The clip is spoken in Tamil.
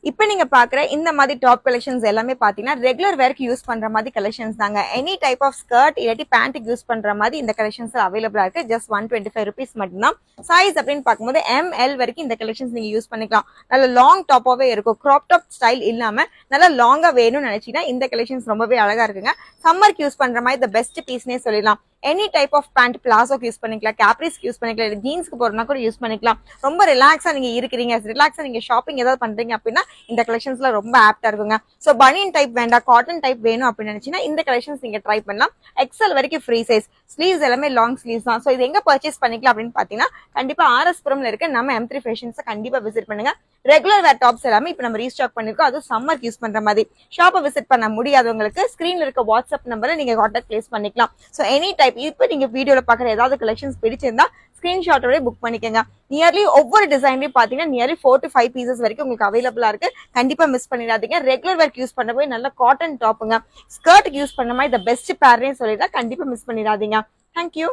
இப்போ நீங்க பாக்குற இந்த மாதிரி டாப் கலெக்ஷன்ஸ் எல்லாமே பாத்தீங்கன்னா ரெகுலர் வேர்க்கு யூஸ் பண்ற மாதிரி கலெக்ஷன்ஸ் தாங்க. எனி டைப் ஆஃப் ஸ்கர்ட் இல்லாட்டி பேண்ட்டுக்கு யூஸ் பண்ற மாதிரி இந்த கலெக்ஷன்ஸ் அவைலபிளா இருக்கு. ஜஸ்ட் 125 rupees மட்டும்தான். சைஸ் அப்படின்னு பார்க்கும்போது ML வரைக்கும் இந்த கலெக்ஷன்ஸ் நீங்க யூஸ் பண்ணிக்கலாம். நல்ல லாங் டாப்பாவே இருக்கும். கிராப் டாப் ஸ்டைல் இல்லாம நல்லா லாங்கா வேணும்னு நினைச்சீங்கன்னா இந்த கலெக்ஷன்ஸ் ரொம்பவே அழகா இருக்குங்க. சம்மருக்கு யூஸ் பண்ற மாதிரி த பெஸ்ட் பீஸ்னே சொல்லலாம். எனி டைப் ஆஃப் பேண்ட் பிளாசோக்கு யூஸ் பண்ணிக்கலாம், கேப்ரிஸ்க்கு யூஸ் பண்ணிக்கலாம், ஜீன்ஸ்க்கு போறதுனா கூட யூஸ் பண்ணிக்கலாம். ரொம்ப ரிலாக்ஸா நீங்க இருக்கிறீங்க, ரிலாக்ஸா நீங்க ஷாப்பிங் ஏதாவது பண்றீங்க அப்படின்னா இந்த கலெக்ஷன்ஸ்ல ரொம்ப ஆப்டா இருக்குங்க. சோ பனியன் டைப் வேண்டாம், காட்டன் டைப் வேணும் அப்படின்னு நினைச்சீங்கன்னா இந்த கலெக்ஷன்ஸ் நீங்க ட்ரை பண்ணலாம். எக்ஸல் வரைக்கும் ஃப்ரீ சைஸ், ஸ்லீவ்ஸ் எல்லாமே லாங் ஸ்லீவ்ஸ் தான். சோ இது எங்க பர்ச்சேஸ் பண்ணிக்கலாம் அப்படின்னு பாத்தீங்கன்னா கண்டிப்பா RS புரம்ல இருக்க நம்ம M3 ஃபேஷன்ஸ் கண்டிப்பா விசிட் பண்ணுங்க. ரெகுலர் வேர் டாப்ஸ் எல்லாமே இப்ப நம்ம ரீஸ்டாக் பண்ணிருக்கோம். அது சம்மர் யூஸ் பண்ற மாதிரி. ஷாப்பை விசிட் பண்ண முடியாதவங்களுக்கு ஸ்கிரீன்ல இருக்க வாட்ஸ்அப் நம்பரை நீங்க கான்டாக்ட் பிளேஸ் பண்ணிக்கலாம். சோ எனி டைப் இப்ப நீங்க வீடியோல பாக்குற ஏதாவது கலெக்ஷன்ஸ் பிடிச்சிருந்தா ஸ்கிரீன்ஷாட்டோட புக் பண்ணிக்கங்க. நியர்லி ஒவ்வொரு டிசைன்லயும் பாத்தீங்கன்னா நியர்லி 4 to 5 பீசஸ் வரைக்கும் உங்களுக்கு அவைலபிளா இருக்கு. கண்டிப்பா மிஸ் பண்ணிடாதீங்க. ரெகுலர் வேர்க்கு யூஸ் பண்ண போய் நல்ல காட்டன் டாப்புங்க. ஸ்கர்ட்டுக்கு யூஸ் பண்ண மாதிரி த பெஸ்ட் பேர்னே சொல்லிட்டா கண்டிப்பா மிஸ் பண்ணிடாதீங்க. தேங்க்யூ.